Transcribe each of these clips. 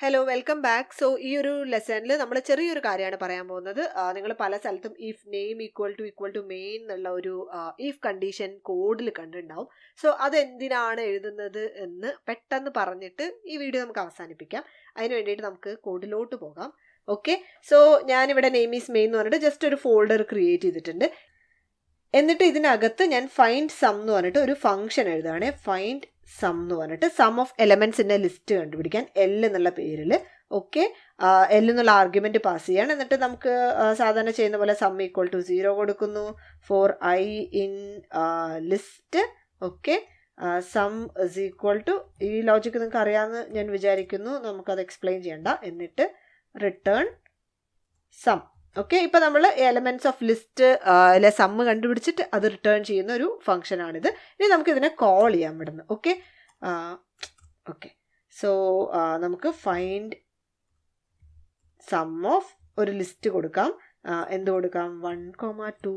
Hello welcome back. So ഈ ഒരു ലെസണിൽ നമ്മൾ ചെറിയൊരു കാര്യമാണ് പറയാൻ പോകുന്നത്. നിങ്ങൾ പല സ്ഥലത്തും if name equal to main എന്നുള്ള ഒരു ഇഫ് കണ്ടീഷൻ കോഡിൽ കണ്ടിട്ടുണ്ടാവും. സോ അതെന്തിനാണ് എഴുതുന്നത് എന്ന് പെട്ടെന്ന് പറഞ്ഞിട്ട് ഈ വീഡിയോ നമുക്ക് അവസാനിപ്പിക്കാം. അതിന് വേണ്ടിയിട്ട് നമുക്ക് കോഡിലോട്ട് പോകാം. ഓക്കെ, സോ ഞാനിവിടെ നെയിം ഈസ് മെയിൻ എന്ന് പറഞ്ഞിട്ട് ജസ്റ്റ് ഒരു ഫോൾഡർ ക്രിയേറ്റ് ചെയ്തിട്ടുണ്ട്. എന്നിട്ട് ഇതിനകത്ത് ഞാൻ ഫൈൻഡ് സം എന്ന് പറഞ്ഞിട്ട് ഒരു ഫംഗ്ഷൻ എഴുതുകയാണ്. ഫൈൻഡ് സം എന്ന് പറഞ്ഞിട്ട് സം ഓഫ് എലമെന്റ്സിന്റെ ലിസ്റ്റ് കണ്ടുപിടിക്കാൻ എൽ എന്നുള്ള പേരിൽ ഓക്കെ എൽ എന്നുള്ള ആർഗ്യുമെന്റ് പാസ് ചെയ്യാണ്. എന്നിട്ട് നമുക്ക് സാധാരണ ചെയ്യുന്ന പോലെ സം ഈക്വൽ ടു 0 കൊടുക്കുന്നു for I in list. Okay, sum is equal to, ഈ ലോജിക്ക് നിങ്ങൾക്ക് അറിയാമെന്ന് ഞാൻ വിചാരിക്കുന്നു, നമുക്കത് എക്സ്പ്ലെയിൻ ചെയ്യണ്ട. എന്നിട്ട് റിട്ടേൺ സം. ഓക്കെ, ഇപ്പം നമ്മൾ എലമെന്റ്സ് ഓഫ് ലിസ്റ്റ് അല്ലെ സമ്മ് കണ്ടുപിടിച്ചിട്ട് അത് റിട്ടേൺ ചെയ്യുന്ന ഒരു ഫംഗ്ഷനാണിത്. ഇനി നമുക്കിതിനെ കോൾ ചെയ്യാൻ വിടുന്നു. ഓക്കെ ഓക്കെ സോ നമുക്ക് ഫൈൻഡ് സം ഓഫ് ഒരു ലിസ്റ്റ് കൊടുക്കാം. എന്ത് കൊടുക്കാം? 1, 2,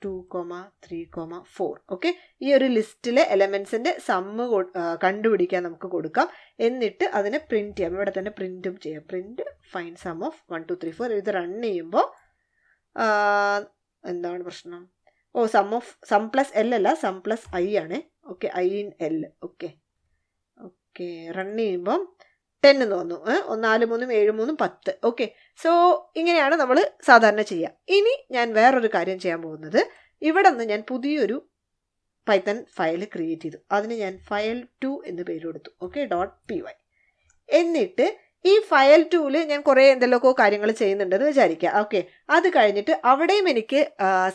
3, 4. ഓക്കെ, ഈ ഒരു ലിസ്റ്റിലെ എലമെന്റ്സിന്റെ സമ്മ് കണ്ടുപിടിക്കാൻ നമുക്ക് കൊടുക്കാം. എന്നിട്ട് അതിനെ പ്രിന്റ് ചെയ്യാം. ഇവിടെ തന്നെ പ്രിന്റും ചെയ്യാം. Print find sum of 1, 2, 3, 4. ഇത് റൺ ചെയ്യുമ്പോൾ എന്താണ് പ്രശ്നം? സം പ്ലസ് എൽ അല്ല, സം പ്ലസ് ഐ ആണ്. Okay, I in L. Okay run ചെയ്യുമ്പം 10 എന്ന് തോന്നുന്നു. 4, 3, 7, 3, 10. ഓക്കെ, സോ ഇങ്ങനെയാണ് നമ്മൾ സാധാരണ ചെയ്യുക. ഇനി ഞാൻ വേറൊരു കാര്യം ചെയ്യാൻ പോകുന്നത്, ഇവിടെ നിന്ന് ഞാൻ പുതിയൊരു പൈത്തൺ ഫയൽ ക്രിയേറ്റ് ചെയ്തു. അതിന് ഞാൻ file2 എന്ന് പേര് കൊടുത്തു. Okay .py. എന്നിട്ട് ഈ file2ൽ ഞാൻ കുറേ എന്തെങ്കിലുമൊക്കെ കാര്യങ്ങൾ ചെയ്യുന്നുണ്ടെന്ന് വിചാരിക്കുക. ഓക്കെ, അത് കഴിഞ്ഞിട്ട് അവിടെയും എനിക്ക്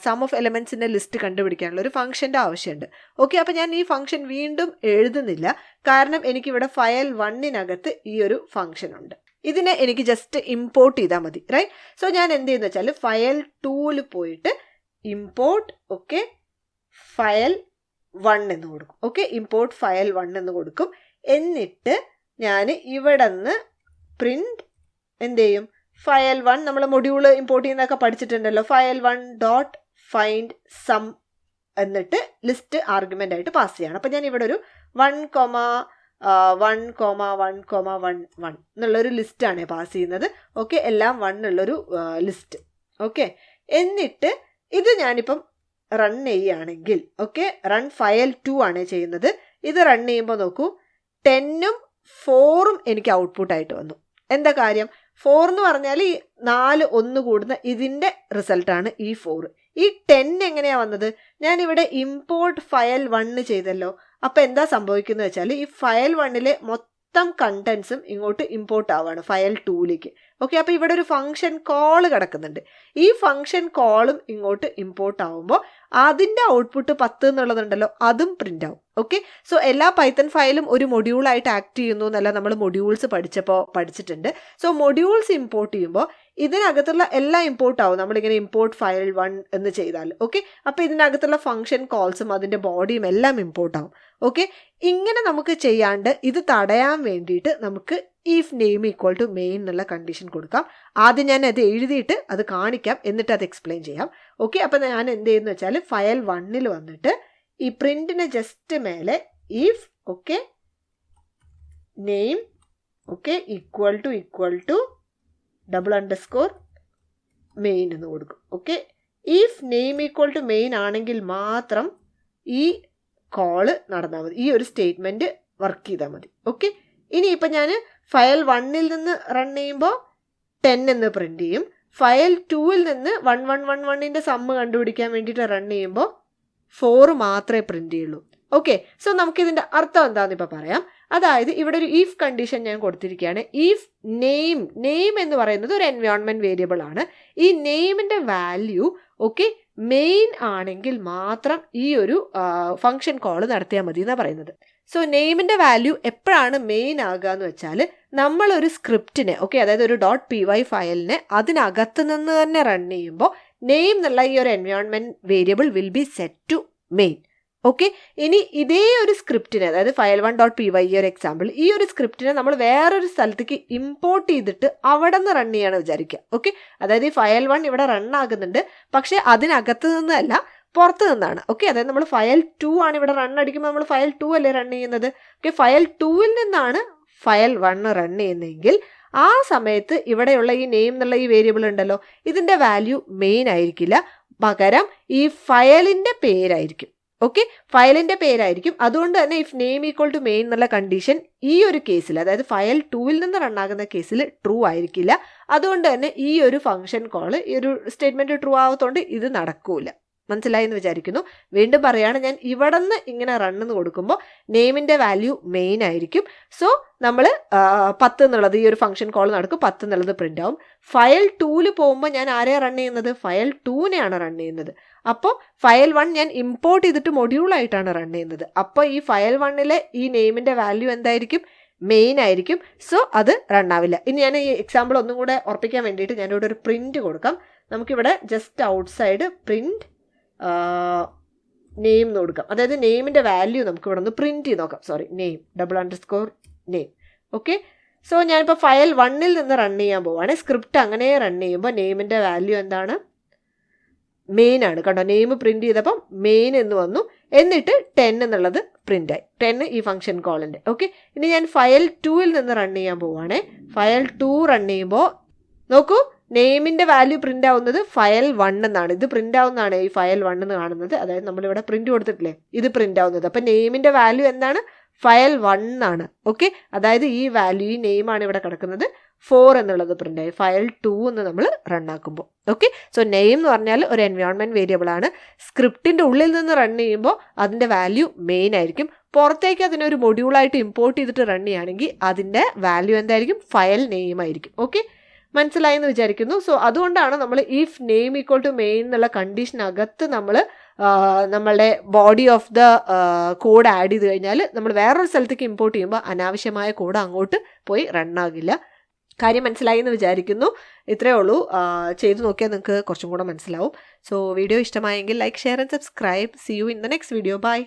സം ഓഫ് എലമെന്റ്സിന്റെ ലിസ്റ്റ് കണ്ടുപിടിക്കാനുള്ള ഒരു ഫംഗ്ഷന്റെ ആവശ്യമുണ്ട്. ഓക്കെ, അപ്പം ഞാൻ ഈ ഫംഗ്ഷൻ വീണ്ടും എഴുതുന്നില്ല, കാരണം എനിക്കിവിടെ file1നകത്ത് ഈ ഒരു ഫംഗ്ഷൻ ഉണ്ട്. ഇതിനെ എനിക്ക് ജസ്റ്റ് ഇമ്പോർട്ട് ചെയ്താൽ മതി, റൈറ്റ്? സോ ഞാൻ എന്ത് ചെയ്യുന്നത് വെച്ചാൽ file2ൽ പോയിട്ട് ഇമ്പോർട്ട് file1 എന്ന് കൊടുക്കും. ഓക്കെ, ഇമ്പോർട്ട് file1 എന്ന് കൊടുക്കും. എന്നിട്ട് ഞാൻ ഇവിടെ നിന്ന് പ്രിന്റ് എന്ത് ചെയ്യും? file1 നമ്മൾ മൊഡ്യൂള് ഇമ്പോർട്ട് ചെയ്യുന്നതൊക്കെ പഠിച്ചിട്ടുണ്ടല്ലോ. file1 ഡോട്ട് ഫൈൻഡ് സം എന്നിട്ട് ലിസ്റ്റ് ആർഗ്യുമെന്റ് ആയിട്ട് പാസ് ചെയ്യണം. അപ്പം ഞാൻ ഇവിടെ ഒരു 1,1,1,1,1 എന്നുള്ളൊരു ലിസ്റ്റാണ് പാസ് ചെയ്യുന്നത്. ഓക്കെ, എല്ലാം 1 ഉള്ളൊരു ലിസ്റ്റ്. ഓക്കെ, എന്നിട്ട് ഇത് ഞാനിപ്പം റൺ ചെയ്യുകയാണെങ്കിൽ, ഓക്കെ റൺ file2 ആണ് ചെയ്യുന്നത്. ഇത് റൺ ചെയ്യുമ്പോൾ നോക്കൂ, 10ഉം 4ഉം എനിക്ക് ഔട്ട്പുട്ടായിട്ട് വന്നു. എന്താ കാര്യം? 4 എന്ന് പറഞ്ഞാൽ ഈ 4 1 കൂടുന്ന ഇതിൻ്റെ റിസൾട്ടാണ് ഈ 4. ഈ 10 എങ്ങനെയാണ് വന്നത്? ഞാനിവിടെ ഇമ്പോർട്ട് file1 ചെയ്തല്ലോ. അപ്പം എന്താ സംഭവിക്കുന്നത് വെച്ചാൽ ഈ file1ലെ മൊത്തം കണ്ടൻസും ഇങ്ങോട്ട് ഇമ്പോർട്ട് ആവുകയാണ് file2ലേക്ക്. ഓക്കെ, അപ്പോൾ ഇവിടെ ഒരു ഫംഗ്ഷൻ കോൾ കിടക്കുന്നുണ്ട്. ഈ ഫംഗ്ഷൻ കോളും ഇങ്ങോട്ട് ഇമ്പോർട്ട് ആവുമ്പോൾ അതിൻ്റെ ഔട്ട്പുട്ട് 10 എന്നുള്ളതുണ്ടല്ലോ, അതും പ്രിൻ്റ് ആവും. ഓക്കെ, സോ എല്ലാ പൈത്തൺ ഫയലും ഒരു മൊഡ്യൂളായിട്ട് ആക്ട് ചെയ്യുന്നു എന്നല്ല നമ്മൾ മൊഡ്യൂൾസ് പഠിച്ചിട്ടുണ്ട്. സോ മൊഡ്യൂൾസ് ഇമ്പോർട്ട് ചെയ്യുമ്പോൾ ഇതിനകത്തുള്ള എല്ലാം ഇമ്പോർട്ട് ആവും. നമ്മളിങ്ങനെ ഇമ്പോർട്ട് file1 എന്ന് ചെയ്താൽ. ഓക്കെ, അപ്പോൾ ഇതിനകത്തുള്ള ഫംഗ്ഷൻ കോൾസും അതിൻ്റെ ബോഡിയും എല്ലാം ഇമ്പോർട്ട് ആവും. ഓക്കെ, ഇങ്ങനെ നമുക്ക് ചെയ്യാണ്ട് ഇത് തടയാൻ വേണ്ടിയിട്ട് നമുക്ക് if name equal to main എന്നുള്ള കണ്ടീഷൻ കൊടുക്കാം. ആദ്യം ഞാൻ അത് എഴുതിയിട്ട് അത് കാണിക്കാം, എന്നിട്ട് അത് എക്സ്പ്ലെയിൻ ചെയ്യാം. ഓക്കെ, അപ്പം ഞാൻ എന്ത് ചെയ്യുന്നു വെച്ചാൽ file1ൽ വന്നിട്ട് ഈ പ്രിന്റിന് ജസ്റ്റ് മേലെ if name equal to _ main എന്ന് കൊടുക്കും. Okay, if name equal to main ആണെങ്കിൽ മാത്രം ഈ കോള് നടന്നാൽ മതി, ഈ ഒരു സ്റ്റേറ്റ്മെൻറ്റ് വർക്ക് ചെയ്താൽ മതി. ഓക്കെ, ഇനിയിപ്പോൾ ഞാൻ file1ൽ നിന്ന് റൺ ചെയ്യുമ്പോൾ 10 എന്ന് പ്രിൻ്റ് ചെയ്യും. file2ൽ നിന്ന് 1111ൻ്റെ സമ്മ് കണ്ടുപിടിക്കാൻ വേണ്ടിയിട്ട് റൺ ചെയ്യുമ്പോൾ 4 മാത്രമേ പ്രിൻ്റ് ചെയ്യുള്ളൂ. ഓക്കെ, സോ നമുക്കിതിൻ്റെ അർത്ഥം എന്താണെന്ന് ഇപ്പോൾ പറയാം. അതായത് ഇവിടെ ഒരു ഇഫ് കണ്ടീഷൻ ഞാൻ കൊടുത്തിരിക്കുകയാണ്. ഇഫ് നെയിം എന്ന് പറയുന്നത് ഒരു എൻവയോൺമെൻറ്റ് വേരിയബിൾ ആണ്. ഈ നെയിമിൻ്റെ വാല്യൂ മെയിൻ ആണെങ്കിൽ മാത്രം ഈ ഒരു ഫംഗ്ഷൻ കോൾ നടത്തിയാൽ മതി എന്നാണ് പറയുന്നത്. സോ നെയിമിൻ്റെ വാല്യൂ എപ്പോഴാണ് മെയിൻ ആകുക എന്ന് വെച്ചാൽ നമ്മളൊരു സ്ക്രിപ്റ്റിനെ അതായത് ഒരു .py ഫയലിനെ അതിനകത്ത് നിന്ന് തന്നെ റൺ ചെയ്യുമ്പോൾ നെയിം എന്നുള്ള ഈ ഒരു environment variable will be set to main. Okay, ഇനി ഇതേ ഒരു സ്ക്രിപ്റ്റിനെ, അതായത് file1.py ഈ ഒരു എക്സാമ്പിൾ, ഈ ഒരു സ്ക്രിപ്റ്റിനെ നമ്മൾ വേറൊരു സ്ഥലത്തേക്ക് ഇമ്പോർട്ട് ചെയ്തിട്ട് അവിടെ നിന്ന് റൺ ചെയ്യാണ് വിചാരിക്കുക. ഓക്കെ, അതായത് ഈ file1 ഇവിടെ റൺ ആകുന്നുണ്ട്, പക്ഷേ അതിനകത്ത് നിന്നല്ല, പുറത്ത് നിന്നാണ്. ഓക്കെ, അതായത് നമ്മൾ file2 ആണ് ഇവിടെ റൺ അടിക്കുമ്പോൾ നമ്മൾ file2 അല്ലേ റൺ ചെയ്യുന്നത്. ഓക്കെ, file2ൽ നിന്നാണ് ഫയൽ 1 റൺ ചെയ്യുന്നെങ്കിൽ ആ സമയത്ത് ഇവിടെയുള്ള ഈ നെയിം എന്നുള്ള ഈ വേരിയബിൾ ഉണ്ടല്ലോ, ഇതിൻ്റെ വാല്യൂ മെയിൻ ആയിരിക്കില്ല, പകരം ഈ ഫയലിൻ്റെ പേരായിരിക്കും. ഓക്കെ, ഫയലിൻ്റെ പേരായിരിക്കും. അതുകൊണ്ട് തന്നെ if name equal to main എന്നുള്ള കണ്ടീഷൻ ഈ ഒരു കേസിൽ, അതായത് ഫയൽ 2 നിന്ന് റണ്ണാകുന്ന കേസിൽ ട്രൂ ആയിരിക്കില്ല. അതുകൊണ്ട് തന്നെ ഈ ഒരു ഫംഗ്ഷൻ കോള്, ഈ ഒരു സ്റ്റേറ്റ്മെൻറ്റ് ട്രൂ ആവത്തോണ്ട് ഇത് നടക്കൂല. മനസ്സിലായി എന്ന് വിചാരിക്കുന്നു. വീണ്ടും പറയുകയാണ്, ഞാൻ ഇവിടെ നിന്ന് ഇങ്ങനെ റണ്ണെന്ന് കൊടുക്കുമ്പോൾ നെയിമിൻ്റെ വാല്യൂ മെയിൻ ആയിരിക്കും. സോ നമ്മൾ 10 എന്നുള്ളത് ഈ ഒരു ഫംഗ്ഷൻ കോൾ നടക്കും, 10 എന്നുള്ളത് പ്രിൻ്റ് ആവും. ഫയൽ 2 പോകുമ്പോൾ ഞാൻ ആരെയാണ് റൺ ചെയ്യുന്നത്? ഫയൽ 2നെയാണ് റൺ ചെയ്യുന്നത്. അപ്പോൾ ഫയൽ 1 ഞാൻ ഇമ്പോർട്ട് ചെയ്തിട്ട് മൊഡ്യൂളായിട്ടാണ് റൺ ചെയ്യുന്നത്. അപ്പോൾ ഈ ഫയൽ 1 ഈ നെയിമിൻ്റെ വാല്യൂ എന്തായിരിക്കും? മെയിൻ ആയിരിക്കും. സോ അത് റൺ ആവില്ല. ഇനി ഞാൻ ഈ എക്സാമ്പിൾ ഒന്നും കൂടെ ഉറപ്പിക്കാൻ വേണ്ടിയിട്ട് ഞാനിവിടെ ഒരു പ്രിൻറ്റ് കൊടുക്കാം. നമുക്കിവിടെ ജസ്റ്റ് ഔട്ട്സൈഡ് പ്രിൻറ്റ് നെയിം എന്ന് കൊടുക്കാം. അതായത് നെയിമിൻ്റെ വാല്യൂ നമുക്ക് ഇവിടെ ഒന്ന് പ്രിൻറ്റ് ചെയ്ത് നോക്കാം. Sorry, name _name. Okay, so ഞാനിപ്പോൾ ഫയൽ 1 നിന്ന് റൺ ചെയ്യാൻ പോവാണ്. സ്ക്രിപ്റ്റ് അങ്ങനെ റൺ ചെയ്യുമ്പോൾ നെയിമിൻ്റെ വാല്യൂ എന്താണ്? മെയിൻ ആണ്. കണ്ടോ, നെയിം പ്രിൻറ്റ് ചെയ്തപ്പം മെയിൻ എന്ന് വന്നു. എന്നിട്ട് 10 എന്നുള്ളത് പ്രിൻ്റായി. 10 ഈ ഫംഗ്ഷൻ കോളിൻ്റെ. ഓക്കെ, ഇനി ഞാൻ ഫയൽ 2 നിന്ന് റൺ ചെയ്യാൻ പോവാണ്. ഫയൽ 2 റൺ ചെയ്യുമ്പോൾ നോക്കൂ, നെയിമിൻ്റെ വാല്യൂ പ്രിൻ്റ് ആവുന്നത് ഫയൽ 1 എന്നാണ്. ഇത് പ്രിൻ്റ് ആവുന്നതാണ് ഈ ഫയൽ 1 എന്ന് കാണുന്നത്. അതായത് നമ്മളിവിടെ പ്രിൻ്റ് കൊടുത്തിട്ടില്ലേ, ഇത് പ്രിൻ്റ് ആവുന്നത്. അപ്പം നെയിമിൻ്റെ വാല്യൂ എന്താണ്? ഫയൽ 1 ആണ്. ഓക്കെ, അതായത് ഈ വാല്യൂ, ഈ നെയിമാണ് ഇവിടെ കിടക്കുന്നത്. 4 എന്നുള്ളത് പ്രിൻ്റായി ഫയൽ 2 എന്ന് നമ്മൾ റൺ ആക്കുമ്പോൾ. ഓക്കെ, സോ നെയിം എന്ന് പറഞ്ഞാൽ ഒരു എൻവയോൺമെൻറ്റ് വേരിയബിൾ ആണ്. സ്ക്രിപ്റ്റിൻ്റെ ഉള്ളിൽ നിന്ന് റൺ ചെയ്യുമ്പോൾ അതിൻ്റെ വാല്യൂ മെയിൻ ആയിരിക്കും. പുറത്തേക്ക് അതിനൊരു മൊഡ്യൂളായിട്ട് ഇമ്പോർട്ട് ചെയ്തിട്ട് റൺ ചെയ്യുകയാണെങ്കിൽ അതിൻ്റെ വാല്യൂ എന്തായിരിക്കും? ഫയൽ നെയിം ആയിരിക്കും. ഓക്കെ, മനസ്സിലായി എന്ന് വിചാരിക്കുന്നു. സോ അതുകൊണ്ടാണ് നമ്മൾ if name equal to main എന്നുള്ള കണ്ടീഷനകത്ത് നമ്മൾ നമ്മളുടെ body of the code add ചെയ്ത് കഴിഞ്ഞാൽ നമ്മൾ വേറൊരു സ്ഥലത്തേക്ക് ഇമ്പോർട്ട് ചെയ്യുമ്പോൾ അനാവശ്യമായ കോഡ് അങ്ങോട്ട് പോയി റൺ ആകില്ല. കാര്യം മനസ്സിലായി എന്ന് വിചാരിക്കുന്നു. ഇത്രയേ ഉള്ളൂ. ചെയ്തു നോക്കിയാൽ നിങ്ങൾക്ക് കുറച്ചും കൂടെ മനസ്സിലാവും. സോ വീഡിയോ ഇഷ്ടമായെങ്കിൽ like, share and subscribe. See you in the next video. By.